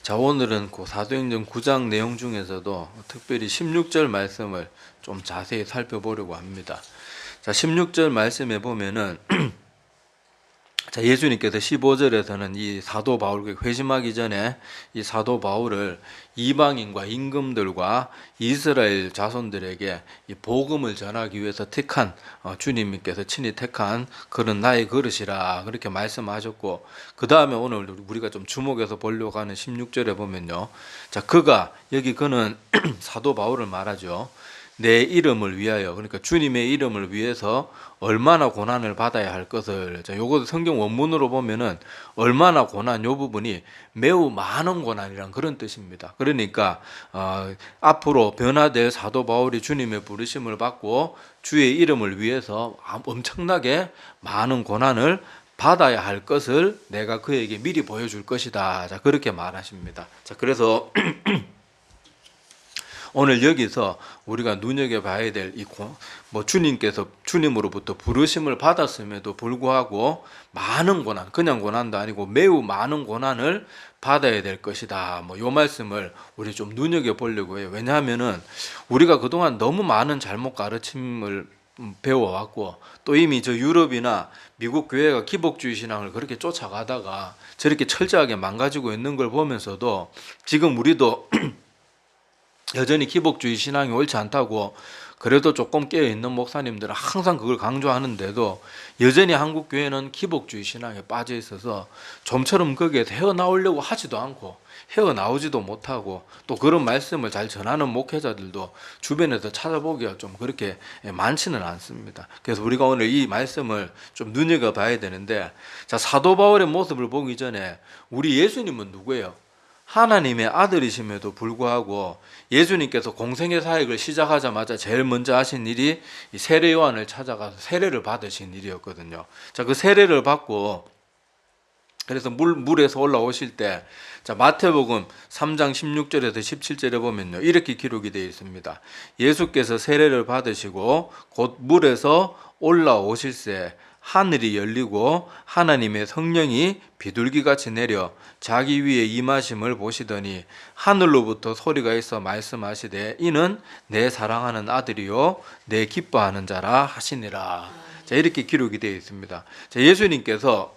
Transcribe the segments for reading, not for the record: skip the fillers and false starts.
자, 오늘은 그 사도행전 9장 내용 중에서도 특별히 16절 말씀을 좀 자세히 살펴보려고 합니다. 자, 16절 말씀에 보면은 자, 예수님께서 15절에서는 이 사도 바울 회심하기 전에 이 사도 바울을 이방인과 임금들과 이스라엘 자손들에게 이 복음을 전하기 위해서 택한 주님께서 친히 택한 그런 나의 그릇이라 그렇게 말씀하셨고, 그 다음에 오늘 우리가 좀 주목해서 보려고 하는 16절에 보면요, 자, 그는 사도 바울을 말하죠. 내 이름을 위하여, 그러니까 주님의 이름을 위해서 얼마나 고난을 받아야 할 것을, 자, 요거 성경 원문으로 보면은 얼마나 고난, 요 부분이 매우 많은 고난이란 그런 뜻입니다. 그러니까 앞으로 변화될 사도 바울이 주님의 부르심을 받고 주의 이름을 위해서 엄청나게 많은 고난을 받아야 할 것을 내가 그에게 미리 보여줄 것이다. 자, 그렇게 말하십니다. 자, 그래서 오늘 여기서 우리가 눈여겨봐야 될 주님께서 주님으로부터 부르심을 받았음에도 불구하고 많은 고난, 그냥 고난도 아니고 매우 많은 고난을 받아야 될 것이다. 요 말씀을 우리 좀 눈여겨보려고 해요. 왜냐하면은 우리가 그동안 너무 많은 잘못 가르침을 배워왔고, 또 이미 저 유럽이나 미국 교회가 기복주의 신앙을 그렇게 쫓아가다가 저렇게 철저하게 망가지고 있는 걸 보면서도 지금 우리도 여전히 기복주의 신앙이 옳지 않다고 그래도 조금 깨어있는 목사님들은 항상 그걸 강조하는데도 여전히 한국 교회는 기복주의 신앙에 빠져 있어서 좀처럼 거기에서 헤어나오려고 하지도 않고 헤어나오지도 못하고, 또 그런 말씀을 잘 전하는 목회자들도 주변에서 찾아보기가 좀 그렇게 많지는 않습니다. 그래서 우리가 오늘 이 말씀을 좀 눈여겨봐야 되는데, 자, 사도 바울의 모습을 보기 전에 우리 예수님은 누구예요? 하나님의 아들이심에도 불구하고 예수님께서 공생의 사역을 시작하자마자 제일 먼저 하신 일이 세례 요한을 찾아가서 세례를 받으신 일이었거든요. 자, 그 세례를 받고 그래서 물에서 올라오실 때, 자, 마태복음 3장 16절에서 17절에 보면요, 이렇게 기록이 되어 있습니다. 예수께서 세례를 받으시고 곧 물에서 올라오실새 하늘이 열리고 하나님의 성령이 비둘기같이 내려 자기 위에 임하심을 보시더니 하늘로부터 소리가 있어 말씀하시되 이는 내 사랑하는 아들이요 내 기뻐하는 자라 하시니라. 자, 이렇게 기록이 되어 있습니다. 자, 예수님께서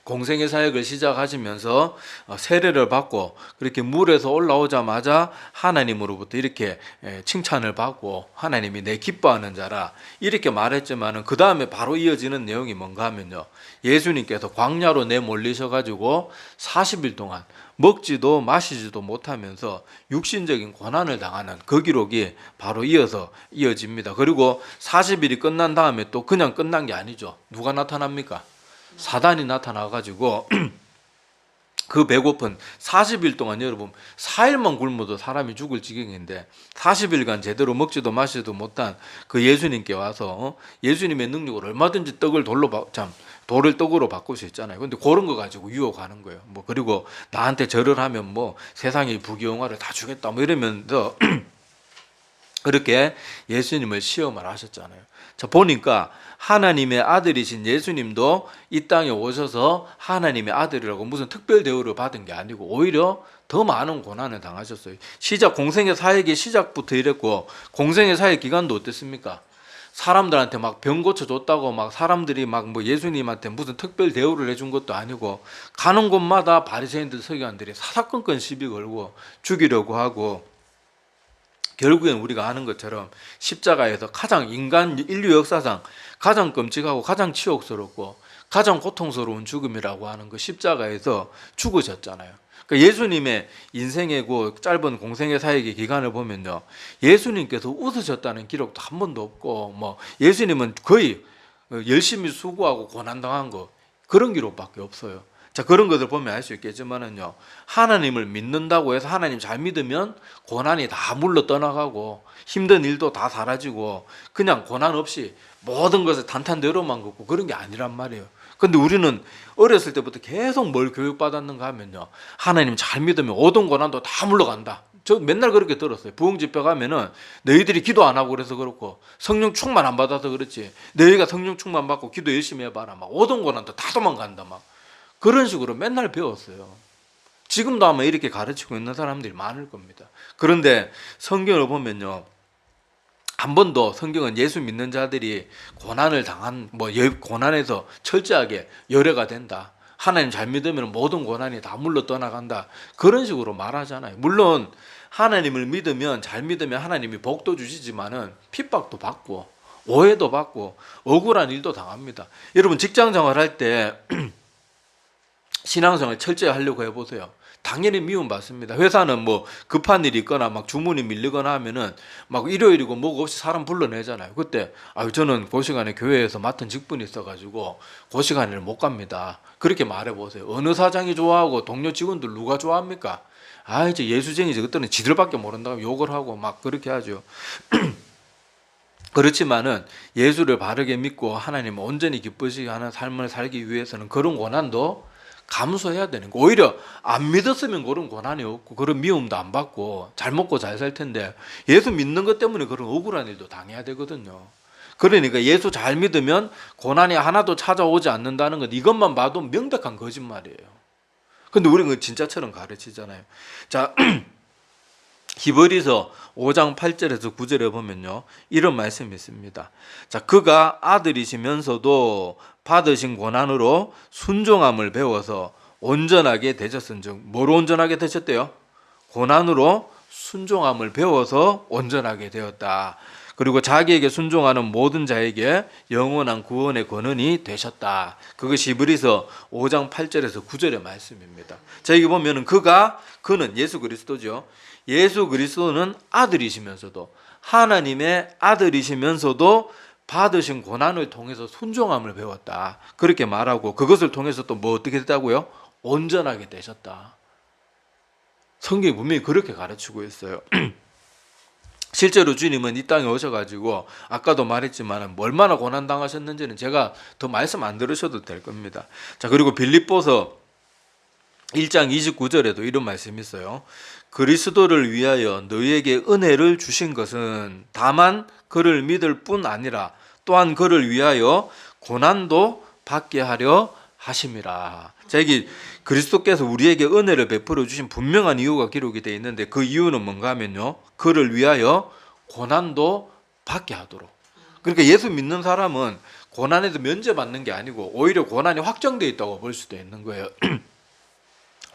공생의 사역을 시작하시면서 세례를 받고 그렇게 물에서 올라오자마자 하나님으로부터 이렇게 칭찬을 받고 하나님이 내 기뻐하는 자라 이렇게 말했지만은 그 다음에 바로 이어지는 내용이 뭔가 하면요, 예수님께서 광야로 내몰리셔가지고 40일 동안 먹지도 마시지도 못하면서 육신적인 고난을 당하는 그 기록이 바로 이어집니다. 그리고 40일이 끝난 다음에 또 그냥 끝난 게 아니죠. 누가 나타납니까? 사단이 나타나가지고 그 배고픈 40일 동안, 여러분 4일만 굶어도 사람이 죽을 지경인데 40일간 제대로 먹지도 마시지도 못한 그 예수님께 와서 예수님의 능력으로 얼마든지 돌을 떡으로 바꿀 수 있잖아요. 근데 그런 거 가지고 유혹하는 거예요. 그리고 나한테 절을 하면 세상의 부귀영화를 다 주겠다 이러면서 그렇게 예수님을 시험을 하셨잖아요. 자, 보니까 하나님의 아들이신 예수님도 이 땅에 오셔서 하나님의 아들이라고 무슨 특별 대우를 받은 게 아니고 오히려 더 많은 고난을 당하셨어요. 공생의 사역의 시작부터 이랬고, 공생의 사역 기간도 어땠습니까? 사람들한테 막 병 고쳐줬다고 사람들이 예수님한테 무슨 특별 대우를 해준 것도 아니고, 가는 곳마다 바리새인들 서기관들이 사사건건 시비 걸고 죽이려고 하고, 결국엔 우리가 아는 것처럼 십자가에서 가장 인류 역사상 가장 끔찍하고 가장 치욕스럽고 가장 고통스러운 죽음이라고 하는 그 십자가에서 죽으셨잖아요. 그러니까 예수님의 인생의 그 짧은 공생의 사역의 기간을 보면요, 예수님께서 웃으셨다는 기록도 한 번도 없고, 예수님은 거의 열심히 수고하고 고난당한 거 그런 기록밖에 없어요. 자, 그런 것을 보면 알 수 있겠지만은요, 하나님을 믿는다고 해서 하나님 잘 믿으면 고난이 다 물러 떠나가고 힘든 일도 다 사라지고 그냥 고난 없이 모든 것을 탄탄대로만 걷고 그런 게 아니란 말이에요. 근데 우리는 어렸을 때부터 계속 뭘 교육받았는가 하면요, 하나님 잘 믿으면 오던 고난도 다 물러간다. 저 맨날 그렇게 들었어요. 부흥집회 가면은 너희들이 기도 안 하고 그래서 그렇고 성령 충만 안 받아서 그렇지, 너희가 성령 충만 받고 기도 열심히 해봐라, 오던 고난도 다 도망간다, 그런 식으로 맨날 배웠어요. 지금도 아마 이렇게 가르치고 있는 사람들이 많을 겁니다. 그런데 성경을 보면요, 한 번도 성경은 예수 믿는 자들이 고난을 당한 고난에서 철저하게 열애가 된다, 하나님 잘 믿으면 모든 고난이 다 물러 떠나간다, 그런 식으로 말하잖아요. 물론 하나님을 믿으면, 잘 믿으면 하나님이 복도 주시지만은 핍박도 받고 오해도 받고 억울한 일도 당합니다. 여러분 직장 생활할 때 신앙생활 철저히 하려고 해보세요. 당연히 미움 받습니다. 회사는 뭐 급한 일이 있거나 막 주문이 밀리거나 하면은 막 일요일이고 뭐고 없이 사람 불러내잖아요. 그때 저는 그 시간에 교회에서 맡은 직분이 있어가지고 그 시간에는 못 갑니다. 그렇게 말해보세요. 어느 사장이 좋아하고 동료 직원들 누가 좋아합니까? 이제 예수쟁이지. 그때는 지들밖에 모른다고 욕을 하고 막 그렇게 하죠. 그렇지만은 예수를 바르게 믿고 하나님을 온전히 기쁘시게 하는 삶을 살기 위해서는 그런 고난도 감수해야 되는 거. 오히려 안 믿었으면 그런 고난이 없고 그런 미움도 안 받고 잘 먹고 잘 살 텐데, 예수 믿는 것 때문에 그런 억울한 일도 당해야 되거든요. 그러니까 예수 잘 믿으면 고난이 하나도 찾아오지 않는다는 것, 이것만 봐도 명백한 거짓말이에요. 근데 우리는 진짜처럼 가르치잖아요. 자, 히브리서 5장 8절에서 9절에 보면요, 이런 말씀이 있습니다. 자, 그가 아들이시면서도 받으신 고난으로 순종함을 배워서 온전하게 되셨은즉. 뭐로 온전하게 되셨대요? 고난으로 순종함을 배워서 온전하게 되었다. 그리고 자기에게 순종하는 모든 자에게 영원한 구원의 권한이 되셨다. 그것이 히브리서 5장 8절에서 9절의 말씀입니다. 자, 여기 보면은 그는 예수 그리스도죠. 예수 그리스도는 아들이시면서도, 하나님의 아들이시면서도 받으신 고난을 통해서 순종함을 배웠다. 그렇게 말하고 그것을 통해서 또 뭐 어떻게 됐다고요? 온전하게 되셨다. 성경이 분명히 그렇게 가르치고 있어요. 실제로 주님은 이 땅에 오셔가지고 아까도 말했지만 얼마나 고난당하셨는지는 제가 더 말씀 안 들으셔도 될 겁니다. 자, 그리고 빌립보서 1장 29절에도 이런 말씀이 있어요. 그리스도를 위하여 너희에게 은혜를 주신 것은 다만 그를 믿을 뿐 아니라 또한 그를 위하여 고난도 받게 하려 하심이라. 자, 여기 그리스도께서 우리에게 은혜를 베풀어 주신 분명한 이유가 기록이 되어 있는데, 그 이유는 뭔가 하면요, 그를 위하여 고난도 받게 하도록. 그러니까 예수 믿는 사람은 고난에서 면제받는 게 아니고 오히려 고난이 확정되어 있다고 볼 수도 있는 거예요.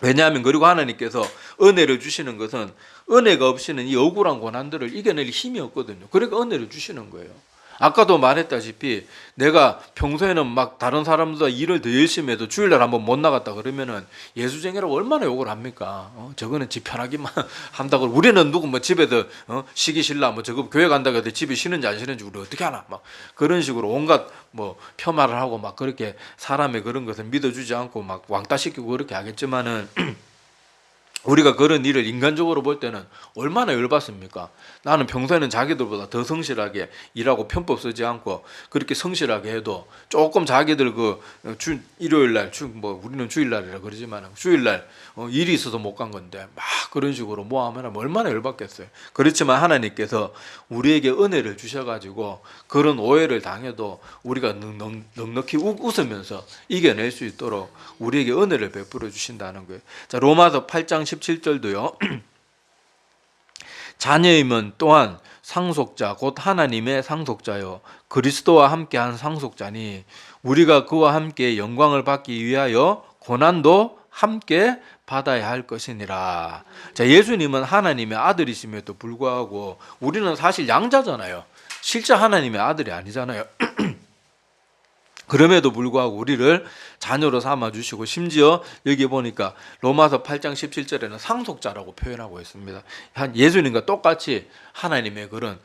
왜냐하면 그리고 하나님께서 은혜를 주시는 것은 은혜가 없이는 이 억울한 고난들을 이겨낼 힘이 없거든요. 그러니까 은혜를 주시는 거예요. 아까도 말했다시피 내가 평소에는 막 다른 사람보다 일을 더 열심히 해도 주일날 한번 못 나갔다 그러면은 예수쟁이라고 얼마나 욕을 합니까? 저거는 집 편하기만 한다고. 우리는 누구 뭐 집에서 쉬기 싫나, 뭐 저거 교회 간다고 해도 집에 쉬는지 안 쉬는지 우리 어떻게 하나, 막 그런 식으로 온갖 뭐 폄하를 하고 막 그렇게 사람의 그런 것을 믿어주지 않고 막 왕따시키고 그렇게 하겠지만은 우리가 그런 일을 인간적으로 볼 때는 얼마나 열받습니까? 나는 평소에는 자기들보다 더 성실하게 일하고 편법 쓰지 않고 그렇게 성실하게 해도 조금 자기들 일요일날 우리는 주일날이라 그러지만 주일날 일이 있어서 못 간 건데 막 그런 식으로 하면 얼마나 열받겠어요. 그렇지만 하나님께서 우리에게 은혜를 주셔가지고 그런 오해를 당해도 우리가 넉넉히 웃으면서 이겨낼 수 있도록 우리에게 은혜를 베풀어 주신다는 거예요. 자, 로마서 8장 17절도요. 자녀이면 또한 상속자 곧 하나님의 상속자요 그리스도와 함께한 상속자니 우리가 그와 함께 영광을 받기 위하여 고난도 함께 받아야 할 것이니라. 자, 예수님은 하나님의 아들이심에도 불구하고 우리는 사실 양자잖아요. 실제 하나님의 아들이 아니잖아요. 그럼에도 불구하고 우리를 자녀로 삼아주시고, 심지어 여기 보니까 로마서 8장 17절에는 상속자라고 표현하고 있습니다. 예수님과 똑같이 하나님의 그런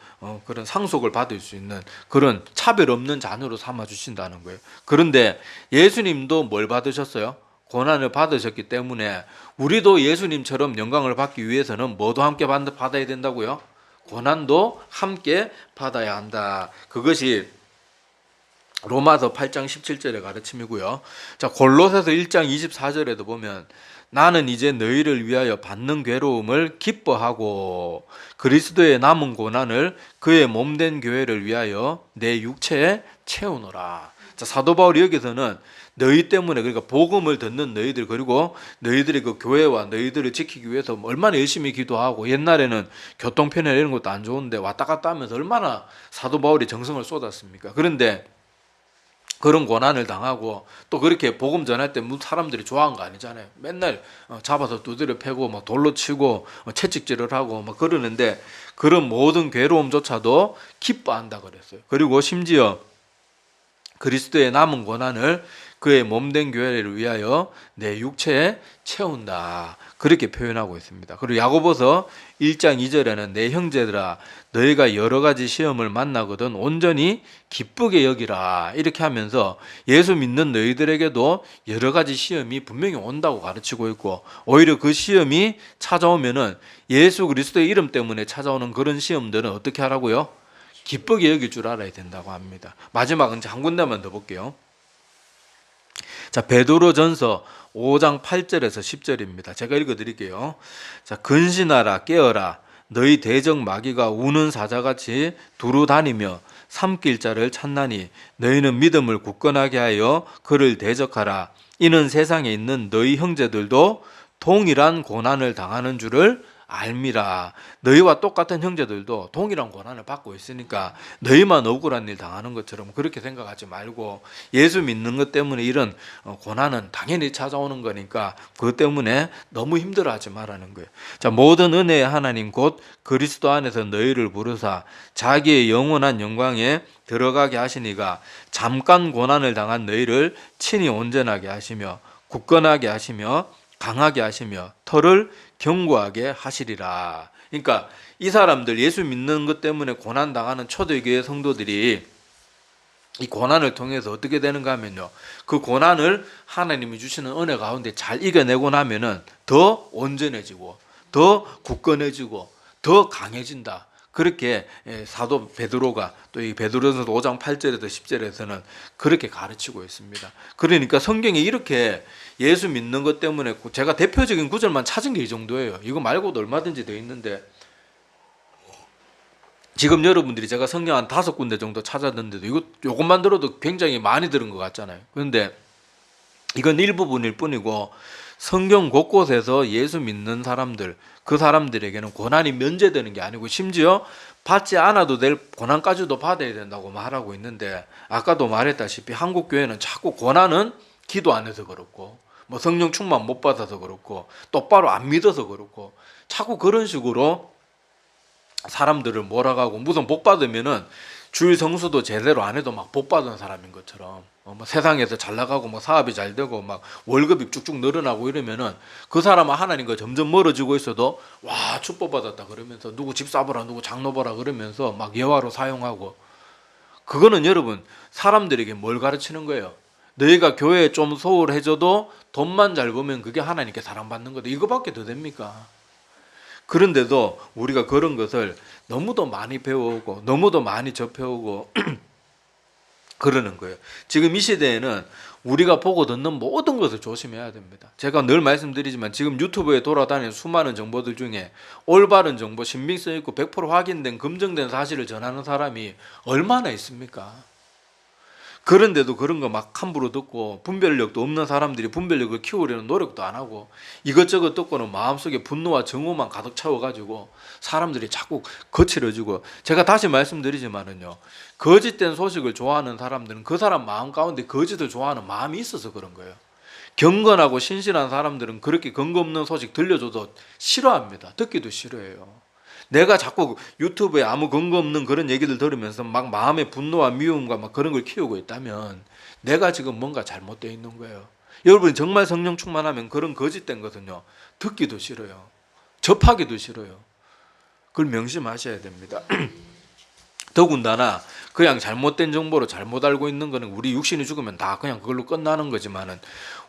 상속을 받을 수 있는 그런 차별 없는 자녀로 삼아주신다는 거예요. 그런데 예수님도 뭘 받으셨어요? 고난을 받으셨기 때문에 우리도 예수님처럼 영광을 받기 위해서는 뭐도 함께 받아야 된다고요? 고난도 함께 받아야 한다. 그것이 로마서 8장 17절의 가르침이고요. 자, 골로새서 1장 24절에도 보면 나는 이제 너희를 위하여 받는 괴로움을 기뻐하고 그리스도의 남은 고난을 그의 몸된 교회를 위하여 내 육체에 채우노라. 자, 사도 바울이 여기서는 너희 때문에, 그러니까 복음을 듣는 너희들, 그리고 너희들이 그 교회와 너희들을 지키기 위해서 얼마나 열심히 기도하고, 옛날에는 교통편이나 이런 것도 안 좋은데 왔다 갔다 하면서 얼마나 사도 바울이 정성을 쏟았습니까? 그런데 그런 고난을 당하고 또 그렇게 복음 전할 때 사람들이 좋아한 거 아니잖아요. 맨날 잡아서 두드려 패고 막 돌로 치고 채찍질을 하고 막 그러는데, 그런 모든 괴로움조차도 기뻐한다 그랬어요. 그리고 심지어 그리스도의 남은 고난을 그의 몸된 교회를 위하여 내 육체에 채운다, 그렇게 표현하고 있습니다. 그리고 야고보서 1장 2절에는 내 형제들아 너희가 여러 가지 시험을 만나거든 온전히 기쁘게 여기라, 이렇게 하면서 예수 믿는 너희들에게도 여러 가지 시험이 분명히 온다고 가르치고 있고, 오히려 그 시험이 찾아오면은 예수 그리스도의 이름 때문에 찾아오는 그런 시험들은 어떻게 하라고요? 기쁘게 여길 줄 알아야 된다고 합니다. 마지막은 한 군데만 더 볼게요. 자, 베드로전서 5장 8절에서 10절입니다. 제가 읽어드릴게요. 자, 근신하라 깨어라 너희 대적 마귀가 우는 사자같이 두루 다니며 삼킬 자를 찾나니 너희는 믿음을 굳건하게 하여 그를 대적하라. 이는 세상에 있는 너희 형제들도 동일한 고난을 당하는 줄을 알미라. 너희와 똑같은 형제들도 동일한 고난을 받고 있으니까 너희만 억울한 일 당하는 것처럼 그렇게 생각하지 말고, 예수 믿는 것 때문에 이런 고난은 당연히 찾아오는 거니까 그것 때문에 너무 힘들어하지 말라는 거예요. 자, 모든 은혜의 하나님 곧 그리스도 안에서 너희를 부르사 자기의 영원한 영광에 들어가게 하시니가 잠깐 고난을 당한 너희를 친히 온전하게 하시며 굳건하게 하시며 강하게 하시며 털을 견고하게 하시리라. 그러니까 이 사람들, 예수 믿는 것 때문에 고난 당하는 초대교회 성도들이 이 고난을 통해서 어떻게 되는가 하면요, 그 고난을 하나님이 주시는 은혜 가운데 잘 이겨내고 나면은 더 온전해지고 더 굳건해지고 더 강해진다. 그렇게 사도 베드로가 또 이 베드로전서 5장 8절에서 10절에서는 그렇게 가르치고 있습니다. 그러니까 성경에 이렇게 예수 믿는 것 때문에, 제가 대표적인 구절만 찾은 게 이 정도예요. 이거 말고도 얼마든지 더 있는데, 지금 여러분들이 제가 성경 한 5군데 정도 찾았는데도 요것만 들어도 굉장히 많이 들은 것 같잖아요. 그런데 이건 일부분일 뿐이고, 성경 곳곳에서 예수 믿는 사람들, 그 사람들에게는 고난이 면제되는 게 아니고 심지어 받지 않아도 될 고난까지도 받아야 된다고 말하고 있는데, 아까도 말했다시피 한국 교회는 자꾸 고난은 기도 안 해서 그렇고 뭐 성령 충만 못 받아서 그렇고 똑바로 안 믿어서 그렇고 자꾸 그런 식으로 사람들을 몰아가고, 무슨 복 받으면은 주일 성수도 제대로 안 해도 막 복 받은 사람인 것처럼 뭐 세상에서 잘 나가고 뭐 사업이 잘 되고 막 월급이 쭉쭉 늘어나고 이러면은 그 사람은 하나님과 점점 멀어지고 있어도 와 축복받았다 그러면서 누구 집 사보라 누구 장로 보라 그러면서 막 예화로 사용하고, 그거는 여러분 사람들에게 뭘 가르치는 거예요? 너희가 교회에 좀 소홀해져도 돈만 잘 벌면 그게 하나님께 사랑받는 거다, 이거밖에 더 됩니까? 그런데도 우리가 그런 것을 너무도 많이 배워오고 너무도 많이 접해오고 그러는 거예요. 지금 이 시대에는 우리가 보고 듣는 모든 것을 조심해야 됩니다. 제가 늘 말씀드리지만 지금 유튜브에 돌아다니는 수많은 정보들 중에 올바른 정보, 신빙성 있고 100% 확인된 검증된 사실을 전하는 사람이 얼마나 있습니까? 그런데도 그런 거 막 함부로 듣고 분별력도 없는 사람들이 분별력을 키우려는 노력도 안 하고 이것저것 듣고는 마음속에 분노와 정오만 가득 채워가지고 사람들이 자꾸 거칠어지고, 제가 다시 말씀드리지만은요, 거짓된 소식을 좋아하는 사람들은 그 사람 마음 가운데 거짓을 좋아하는 마음이 있어서 그런 거예요. 경건하고 신실한 사람들은 그렇게 근거 없는 소식 들려줘도 싫어합니다. 듣기도 싫어해요. 내가 자꾸 유튜브에 아무 근거 없는 그런 얘기들 들으면서 막 마음의 분노와 미움과 막 그런 걸 키우고 있다면 내가 지금 뭔가 잘못되어 있는 거예요. 여러분 정말 성령 충만하면 그런 거짓된 것은요, 듣기도 싫어요. 접하기도 싫어요. 그걸 명심하셔야 됩니다. 더군다나 그냥 잘못된 정보로 잘못 알고 있는 거는 우리 육신이 죽으면 다 그냥 그걸로 끝나는 거지만은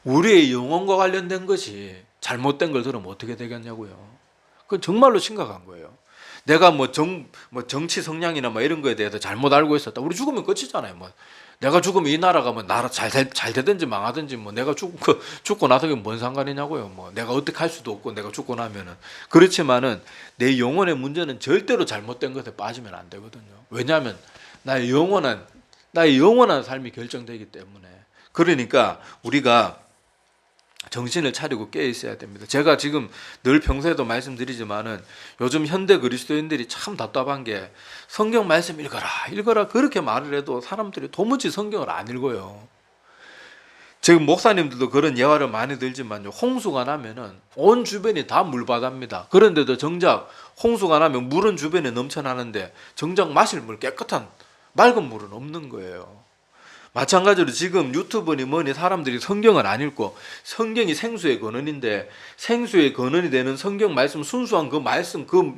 우리의 영혼과 관련된 것이 잘못된 걸 들으면 어떻게 되겠냐고요. 그건 정말로 심각한 거예요. 내가 뭐 정치 성향이나 뭐 이런 거에 대해서 잘못 알고 있었다. 우리 죽으면 끝이잖아요. 뭐 내가 죽으면 이 나라가 뭐 나라 잘 되든지 망하든지 뭐 내가 죽고 나서 뭔 상관이냐고요. 뭐 내가 어떻게 할 수도 없고 내가 죽고 나면은. 그렇지만은 내 영혼의 문제는 절대로 잘못된 것에 빠지면 안 되거든요. 왜냐하면 나의 영원한 삶이 결정되기 때문에. 그러니까 우리가 정신을 차리고 깨어 있어야 됩니다. 제가 지금 늘 평소에도 말씀드리지만은 요즘 현대 그리스도인들이 참 답답한 게 성경 말씀 읽어라 그렇게 말을 해도 사람들이 도무지 성경을 안 읽어요. 지금 목사님들도 그런 예화를 많이 들지만요, 홍수가 나면은 온 주변이 다 물바다입니다. 그런데도 정작 홍수가 나면 물은 주변에 넘쳐나는데 정작 마실 물, 깨끗한 맑은 물은 없는 거예요. 마찬가지로 지금 유튜브니 뭐니 사람들이 성경을 안 읽고, 성경이 생수의 근원인데 생수의 근원이 되는 성경 말씀, 순수한 그 말씀, 그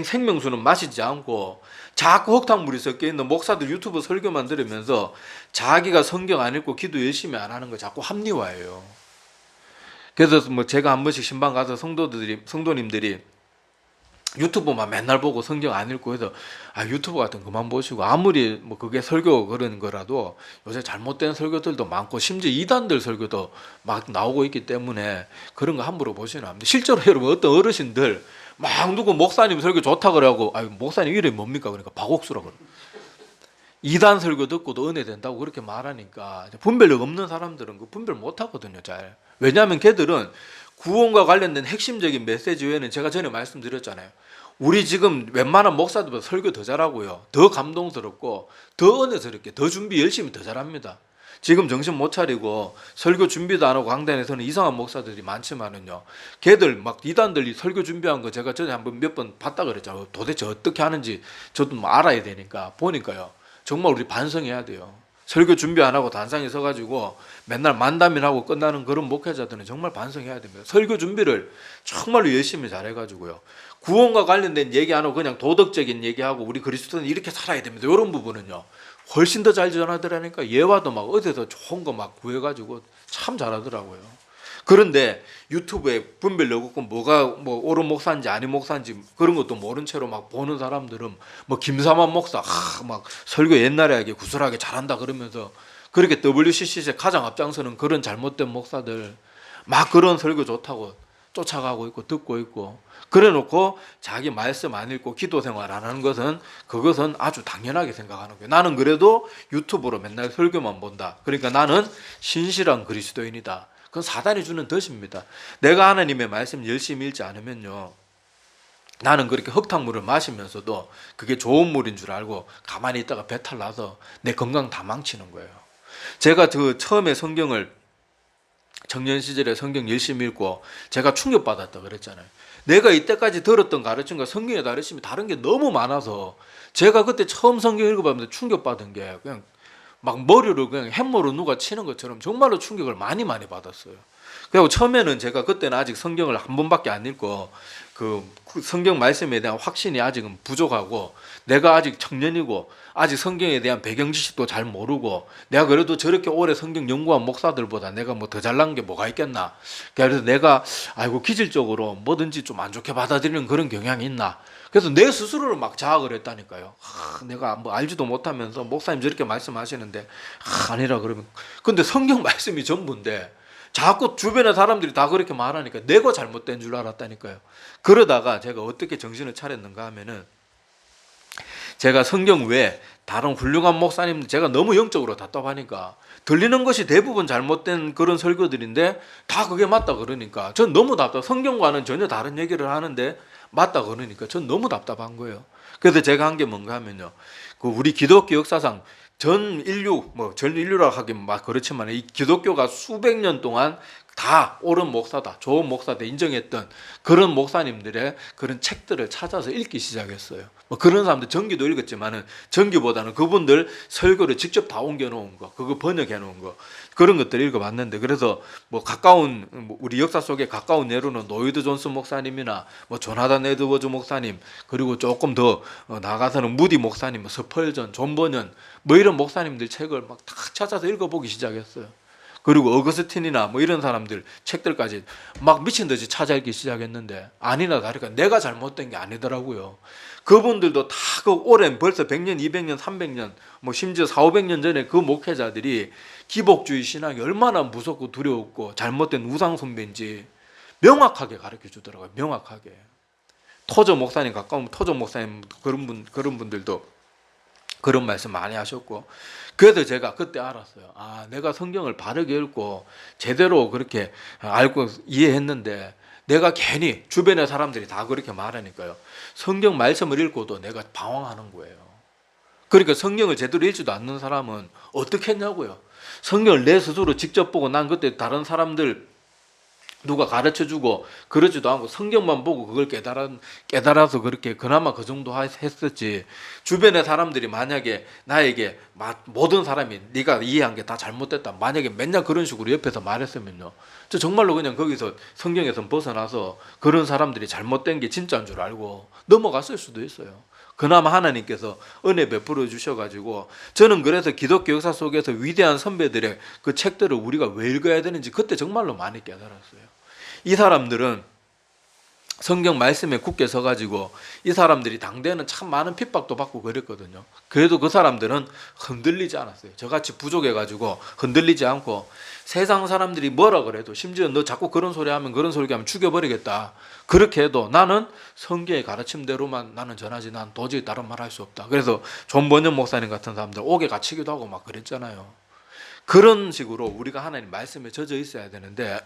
생명수는 마시지 않고 자꾸 흙탕물이 섞여 있는 목사들 유튜브 설교만 들으면서 자기가 성경 안 읽고 기도 열심히 안 하는 거 자꾸 합리화해요. 그래서 뭐 제가 한 번씩 신방 가서 성도님들이 유튜브만 맨날 보고 성경 안 읽고 해서 유튜브 같은 거 그만 보시고, 아무리 뭐 그게 설교 그런 거라도 요새 잘못된 설교들도 많고 심지어 이단들 설교도 막 나오고 있기 때문에 그런 거 함부로 보시면 안 돼요. 실제로 여러분 어떤 어르신들 막 누구 목사님 설교 좋다 그러고, 목사님 이름이 뭡니까? 그러니까 박옥수라고 그래요. 이단 설교 듣고도 은혜 된다고 그렇게 말하니까 분별력 없는 사람들은 그 분별 못 하거든요, 잘. 왜냐하면 걔들은 구원과 관련된 핵심적인 메시지 외에는 제가 전에 말씀드렸잖아요. 우리 지금 웬만한 목사들보다 설교 더 잘하고요, 더 감동스럽고 더 은혜스럽게 더 준비 열심히 더 잘합니다. 지금 정신 못 차리고 설교 준비도 안 하고 강단에서는 이상한 목사들이 많지만은요, 걔들 막 이단들이 설교 준비한 거 제가 전에 한번 몇 번 봤다 그랬잖아요. 도대체 어떻게 하는지 저도 뭐 알아야 되니까 보니까요, 정말 우리 반성해야 돼요. 설교 준비 안 하고 단상에 서가지고 맨날 만담이라고 끝나는 그런 목회자들은 정말 반성해야 됩니다. 설교 준비를 정말로 열심히 잘해가지고요, 구원과 관련된 얘기 안 하고 그냥 도덕적인 얘기하고 우리 그리스도는 이렇게 살아야 됩니다, 이런 부분은요 훨씬 더 잘 전하더라니까. 예화도 막 어디서 좋은 거 막 구해가지고 참 잘하더라고요. 그런데 유튜브에 분별력 없고 뭐가 뭐 옳은 목사인지 아닌 목사인지 그런 것도 모른 채로 막 보는 사람들은 뭐 김사만 목사 막 설교 옛날에 하게 구슬하게 잘한다 그러면서 그렇게 WCC에 가장 앞장서는 그런 잘못된 목사들 막 그런 설교 좋다고 쫓아가고 있고 듣고 있고, 그래놓고 자기 말씀 안 읽고 기도 생활 안 하는 것은 그것은 아주 당연하게 생각하는 거예요. 나는 그래도 유튜브로 맨날 설교만 본다, 그러니까 나는 신실한 그리스도인이다. 그건 사단이 주는 덫입니다. 내가 하나님의 말씀 열심히 읽지 않으면요, 나는 그렇게 흙탕물을 마시면서도 그게 좋은 물인 줄 알고 가만히 있다가 배탈 나서 내 건강 다 망치는 거예요. 제가 그 처음에 성경을 청년 시절에 성경 열심히 읽고 제가 충격받았다 그랬잖아요. 내가 이때까지 들었던 가르침과 성경의 가르침이 다른 게 너무 많아서 제가 그때 처음 성경 읽어봤는데 충격받은 게 그냥 막 머리를 그냥 햄머로 누가 치는 것처럼 정말로 충격을 많이 받았어요. 그리고 처음에는 제가 그때는 아직 성경을 한 번밖에 안 읽고 그 성경 말씀에 대한 확신이 아직은 부족하고 내가 아직 청년이고 아직 성경에 대한 배경 지식도 잘 모르고 내가 그래도 저렇게 오래 성경 연구한 목사들보다 내가 뭐 더 잘난 게 뭐가 있겠나, 그래서 내가 기질적으로 뭐든지 좀 안 좋게 받아들이는 그런 경향이 있나, 그래서 내 스스로를 막 자학을 했다니까요. 내가 뭐 알지도 못하면서 목사님 저렇게 말씀하시는데 아니라 그러면, 근데 성경 말씀이 전부인데 자꾸 주변의 사람들이 다 그렇게 말하니까 내가 잘못된 줄 알았다니까요. 그러다가 제가 어떻게 정신을 차렸는가 하면은, 제가 성경 외에 다른 훌륭한 목사님들 제가 너무 영적으로 답답하니까 들리는 것이 대부분 잘못된 그런 설교들인데 다 그게 맞다 그러니까 전 너무 답답, 성경과는 전혀 다른 얘기를 하는데 맞다 그러니까 전 너무 답답한 거예요. 그래서 제가 한 게 뭔가 하면요, 그 우리 기독교 역사상 전 인류라고 하긴 막 그렇지만 이 기독교가 수백 년 동안 다 옳은 목사다, 좋은 목사다 인정했던 그런 목사님들의 그런 책들을 찾아서 읽기 시작했어요. 뭐 그런 사람들 전기도 읽었지만은 전기보다는 그분들 설교를 직접 다 옮겨 놓은 거, 그거 번역해 놓은 거, 그런 것들 읽어봤는데, 그래서 뭐 가까운 우리 역사 속에 가까운 예로는 노이드 존슨 목사님이나 뭐 조나단 에드워즈 목사님, 그리고 조금 더 나가서는 무디 목사님, 스펄전, 존 버년 뭐 이런 목사님들 책을 막 다 찾아서 읽어보기 시작했어요. 그리고 어거스틴이나 뭐 이런 사람들 책들까지 막 미친 듯이 찾아 읽기 시작했는데 아니나 다를까 내가 잘못된 게 아니더라고요. 그분들도 다 그 오랜 벌써 100년, 200년, 300년 뭐 심지어 4,500년 전에 그 목회자들이 기복주의 신앙이 얼마나 무섭고 두려웠고 잘못된 우상 숭배인지 명확하게 가르쳐 주더라고요. 명확하게. 토저 목사님 가까운 토저 목사님 그런 분들도 그런 말씀 많이 하셨고, 그래서 제가 그때 알았어요. 아, 내가 성경을 바르게 읽고 제대로 그렇게 알고 이해했는데 내가 괜히 주변의 사람들이 다 그렇게 말하니까요, 성경 말씀을 읽고도 내가 방황하는 거예요. 그러니까 성경을 제대로 읽지도 않는 사람은 어떻게 했냐고요. 성경을 내 스스로 직접 보고, 난 그때 다른 사람들 누가 가르쳐주고 그러지도 않고 성경만 보고 그걸 깨달아서 그렇게 그나마 그 정도 했었지, 주변의 사람들이 만약에 나에게 모든 사람이 네가 이해한 게 다 잘못됐다, 만약에 맨날 그런 식으로 옆에서 말했으면요, 저 정말로 그냥 거기서 성경에서 벗어나서 그런 사람들이 잘못된 게 진짜인 줄 알고 넘어갔을 수도 있어요. 그나마 하나님께서 은혜 베풀어 주셔가지고, 저는 그래서 기독교 역사 속에서 위대한 선배들의 그 책들을 우리가 왜 읽어야 되는지 그때 정말로 많이 깨달았어요. 이 사람들은 성경 말씀에 굳게 서가지고, 이 사람들이 당대에는 참 많은 핍박도 받고 그랬거든요. 그래도 그 사람들은 흔들리지 않았어요. 저같이 부족해가지고 흔들리지 않고, 세상 사람들이 뭐라 그래도, 심지어 너 자꾸 그런 소리 하면 죽여버리겠다, 그렇게 해도 나는 성경의 가르침대로만 나는 전하지, 난 도저히 다른 말 할 수 없다. 그래서 존 번연 목사님 같은 사람들 옥에 갇히기도 하고 막 그랬잖아요. 그런 식으로 우리가 하나님 말씀에 젖어 있어야 되는데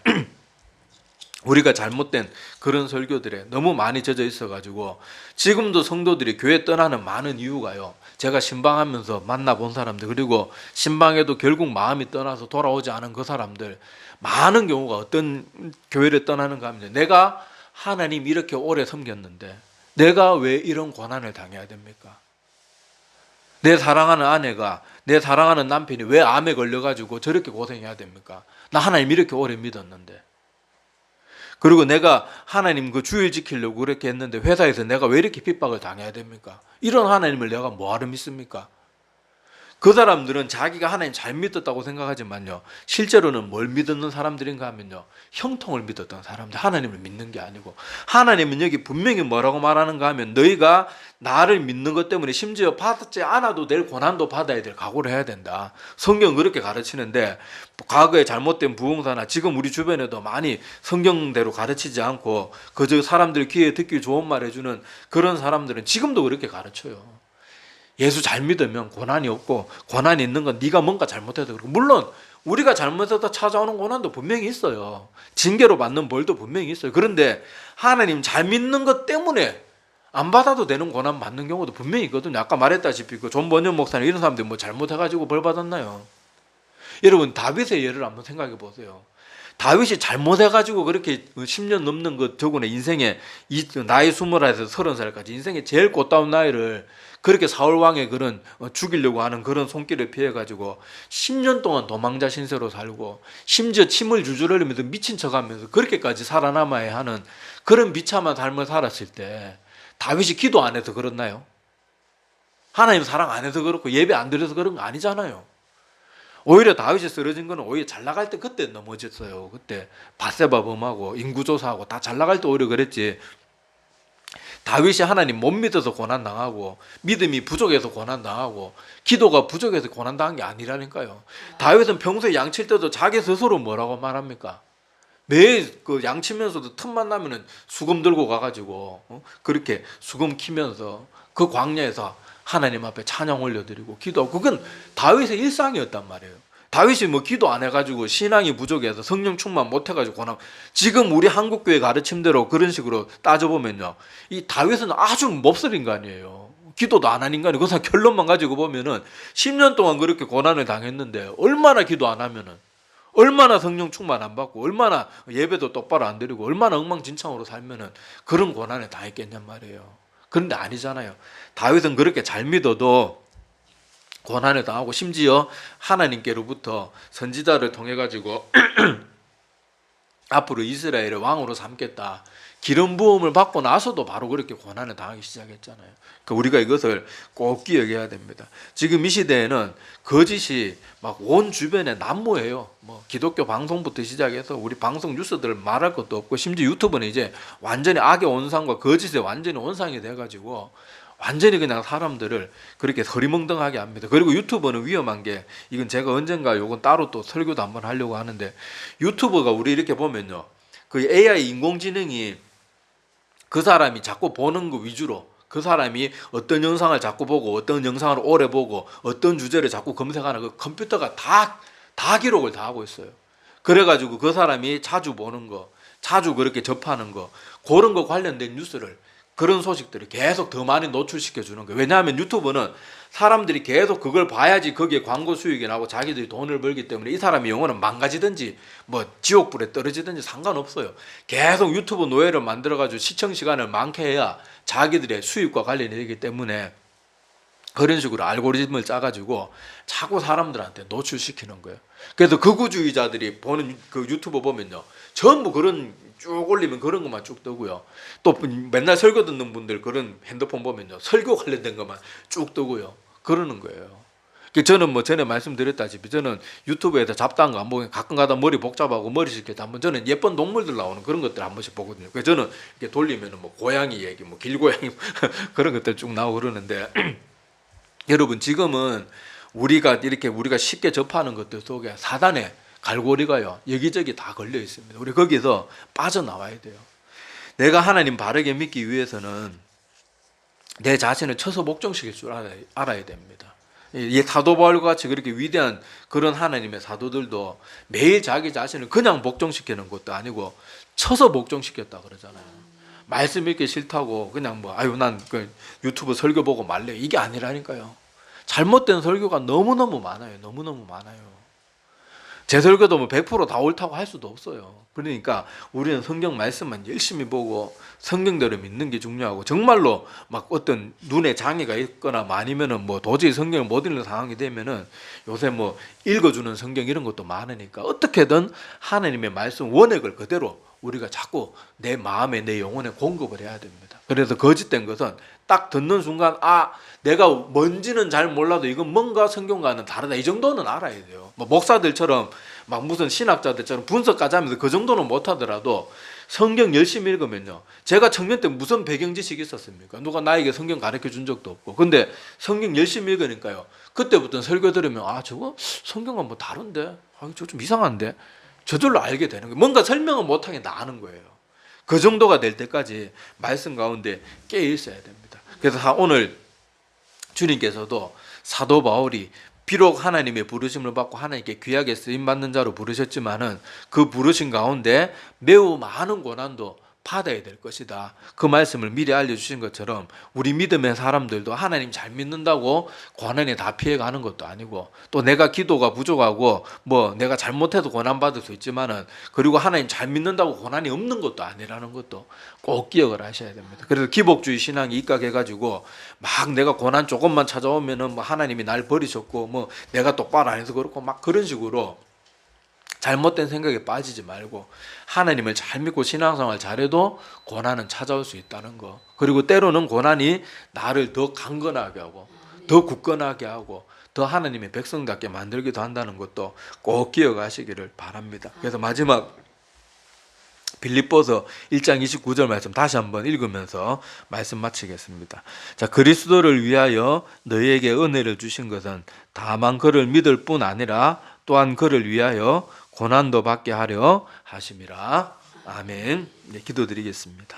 우리가 잘못된 그런 설교들에 너무 많이 젖어 있어가지고, 지금도 성도들이 교회 떠나는 많은 이유가요, 제가 신방하면서 만나본 사람들, 그리고 신방에도 결국 마음이 떠나서 돌아오지 않은 그 사람들, 많은 경우가 어떤 교회를 떠나는가 하면, 내가 하나님 이렇게 오래 섬겼는데 내가 왜 이런 고난을 당해야 됩니까? 내 사랑하는 아내가, 내 사랑하는 남편이 왜 암에 걸려가지고 저렇게 고생해야 됩니까? 나 하나님 이렇게 오래 믿었는데. 그리고 내가 하나님 그 주일 지키려고 그렇게 했는데 회사에서 내가 왜 이렇게 핍박을 당해야 됩니까? 이런 하나님을 내가 뭐하러 믿습니까? 그 사람들은 자기가 하나님 잘 믿었다고 생각하지만요, 실제로는 뭘 믿었는 사람들인가 하면요, 형통을 믿었던 사람들, 하나님을 믿는 게 아니고. 하나님은 여기 분명히 뭐라고 말하는가 하면, 너희가 나를 믿는 것 때문에 심지어 받지 않아도 될 고난도 받아야 될 각오를 해야 된다. 성경은 그렇게 가르치는데, 과거에 잘못된 부흥사나 지금 우리 주변에도 많이 성경대로 가르치지 않고 그저 사람들 귀에 듣기 좋은 말 해주는 그런 사람들은 지금도 그렇게 가르쳐요. 예수 잘 믿으면 고난이 없고, 고난이 있는 건 네가 뭔가 잘못해서 그렇고, 물론 우리가 잘못해서 찾아오는 고난도 분명히 있어요. 징계로 받는 벌도 분명히 있어요. 그런데 하나님 잘 믿는 것 때문에 안 받아도 되는 고난 받는 경우도 분명히 있거든요. 아까 말했다시피 그 존 번연 목사님 이런 사람들이 뭐 잘못해가지고 벌 받았나요? 여러분, 다윗의 예를 한번 생각해 보세요. 다윗이 잘못해가지고 그렇게 10년 넘는 그 저분의 인생에 나이 20에서 30살까지 인생의 제일 꽃다운 나이를 그렇게 사울 왕의 그런 죽이려고 하는 그런 손길을 피해가지고 10년 동안 도망자 신세로 살고, 심지어 침을 줄줄 흘리면서 미친 척하면서 그렇게까지 살아남아야 하는 그런 비참한 삶을 살았을 때, 다윗이 기도 안 해서 그렇나요? 하나님 사랑 안 해서 그렇고 예배 안 드려서 그런 거 아니잖아요. 오히려 다윗이 쓰러진 거는 오히려 잘 나갈 때 그때 넘어졌어요. 그때 바세바 범하고 인구조사하고 다 잘 나갈 때 오히려 그랬지. 다윗이 하나님 못 믿어서 고난당하고, 믿음이 부족해서 고난당하고, 기도가 부족해서 고난당한 게 아니라니까요. 다윗은 평소에 양칠 때도 자기 스스로 뭐라고 말합니까? 매일 그 양치면서도 틈만 나면은 수금 들고 가가지고 그렇게 수금 키면서 그 광야에서 하나님 앞에 찬양 올려드리고 기도하고, 그건 다윗의 일상이었단 말이에요. 다윗이 뭐 기도 안 해가지고 신앙이 부족해서 성령 충만 못 해가지고 고난, 지금 우리 한국교회 가르침대로 그런 식으로 따져보면요, 이 다윗은 아주 몹쓸 인간이에요. 기도도 안 한 인간이. 그 사람 결론만 가지고 보면은 10년 동안 그렇게 고난을 당했는데 얼마나 기도 안 하면은, 얼마나 성령 충만 안 받고, 얼마나 예배도 똑바로 안 드리고, 얼마나 엉망진창으로 살면은 그런 고난을 당했겠냔 말이에요. 그런데 아니잖아요. 다윗은 그렇게 잘 믿어도 고난을 당하고, 심지어 하나님께로부터 선지자를 통해 가지고 앞으로 이스라엘의 왕으로 삼겠다, 기름 부음을 받고 나서도 바로 그렇게 고난을 당하기 시작했잖아요. 그러니까 우리가 이것을 꼭 기억해야 됩니다. 지금 이 시대에는 거짓이 막 온 주변에 난무해요. 뭐 기독교 방송부터 시작해서 우리 방송 뉴스들 말할 것도 없고, 심지어 유튜브는 이제 완전히 악의 온상과 거짓의 완전히 온상이 돼가지고 완전히 그냥 사람들을 그렇게 서리멍덩하게 합니다. 그리고 유튜버는 위험한 게, 이건 제가 언젠가 요건 따로 또 설교도 한번 하려고 하는데, 유튜버가 우리 이렇게 보면요, 그 AI 인공지능이 그 사람이 자꾸 보는 거 위주로 그 사람이 어떤 영상을 자꾸 보고 어떤 영상을 오래 보고 어떤 주제를 자꾸 검색하는 그 컴퓨터가 다 기록을 다 하고 있어요. 그래가지고 그 사람이 자주 보는 거, 자주 그렇게 접하는 거, 그런 거 관련된 뉴스를, 그런 소식들을 계속 더 많이 노출시켜 주는 거예요. 왜냐하면 유튜브는 사람들이 계속 그걸 봐야지 거기에 광고 수익이 나고 자기들이 돈을 벌기 때문에 이 사람의 영혼은 망가지든지 뭐 지옥불에 떨어지든지 상관없어요. 계속 유튜브 노예를 만들어가지고 시청 시간을 많게 해야 자기들의 수익과 관련이 되기 때문에 그런 식으로 알고리즘을 짜가지고 자꾸 사람들한테 노출시키는 거예요. 그래서 극우주의자들이 보는 그 유튜브 보면요, 전부 그런 쭉 올리면 그런 것만 쭉 뜨고요. 또 맨날 설교 듣는 분들 그런 핸드폰 보면요, 설교 관련된 것만 쭉 뜨고요. 그러는 거예요. 저는 뭐 전에 말씀드렸다시피 저는 유튜브에서 잡다한 거 안 보고 가끔 가다 머리 복잡하고 머리 식힐 때 한번 저는 예쁜 동물들 나오는 그런 것들 한 번씩 보거든요. 그래서 저는 이렇게 돌리면은 뭐 고양이 얘기, 뭐 길고양이 그런 것들 쭉 나오고 그러는데 여러분, 지금은 우리가 쉽게 접하는 것들 속에 사단의 갈고리가요 여기저기 다 걸려 있습니다. 우리 거기서 빠져나와야 돼요. 내가 하나님 바르게 믿기 위해서는 내 자신을 쳐서 목정시킬 줄 알아야 됩니다. 이 사도 바울과 같이 그렇게 위대한 그런 하나님의 사도들도 매일 자기 자신을 그냥 목정시키는 것도 아니고 쳐서 목정시켰다 그러잖아요. 말씀 읽기 싫다고 그냥 난 그 유튜브 설교 보고 말래, 이게 아니라니까요. 잘못된 설교가 너무너무 많아요. 너무너무 많아요. 제 설교도 뭐 100% 다 옳다고 할 수도 없어요. 그러니까 우리는 성경 말씀만 열심히 보고 성경대로 믿는 게 중요하고, 정말로 막 어떤 눈에 장애가 있거나 아니면은 뭐 도저히 성경을 못 읽는 상황이 되면은 요새 뭐 읽어주는 성경 이런 것도 많으니까 어떻게든 하나님의 말씀 원액을 그대로 우리가 자꾸 내 마음에 내 영혼에 공급을 해야 됩니다. 그래서 거짓된 것은 딱 듣는 순간 내가 뭔지는 잘 몰라도 이건 뭔가 성경과는 다르다, 이 정도는 알아야 돼요. 뭐 목사들처럼 막 무슨 신학자들처럼 분석까지 하면서 그 정도는 못하더라도 성경 열심히 읽으면요, 제가 청년 때 무슨 배경 지식이 있었습니까? 누가 나에게 성경 가르쳐 준 적도 없고. 근데 성경 열심히 읽으니까요, 그때부터 설교 들으면 저거 성경과 뭐 다른데, 저거 좀 이상한데, 저절로 알게 되는 거예요. 뭔가 설명은 못하게 나는 거예요. 그 정도가 될 때까지 말씀 가운데 깨어 있어야 됩니다. 그래서 오늘 주님께서도 사도 바울이 비록 하나님의 부르심을 받고 하나님께 귀하게 쓰임받는 자로 부르셨지만은 그 부르심 가운데 매우 많은 고난도 받아야 될 것이다, 그 말씀을 미리 알려주신 것처럼 우리 믿음의 사람들도 하나님 잘 믿는다고 고난에 다 피해가는 것도 아니고, 또 내가 기도가 부족하고 뭐 내가 잘못해도 고난받을 수 있지만은 그리고 하나님 잘 믿는다고 고난이 없는 것도 아니라는 것도 꼭 기억을 하셔야 됩니다. 그래서 기복주의 신앙이 입각해가지고 막 내가 고난 조금만 찾아오면은 뭐 하나님이 날 버리셨고 뭐 내가 똑바로 안 해서 그렇고 막 그런 식으로 잘못된 생각에 빠지지 말고 하나님을 잘 믿고 신앙생활 잘해도 고난은 찾아올 수 있다는 거, 그리고 때로는 고난이 나를 더 강건하게 하고 더 굳건하게 하고 더 하나님의 백성답게 만들기도 한다는 것도 꼭 기억하시기를 바랍니다. 그래서 마지막 빌립보서 1장 29절 말씀 다시 한번 읽으면서 말씀 마치겠습니다. 자, 그리스도를 위하여 너희에게 은혜를 주신 것은 다만 그를 믿을 뿐 아니라 또한 그를 위하여 고난도 받게 하려 하심이라. 아멘. 네, 기도드리겠습니다.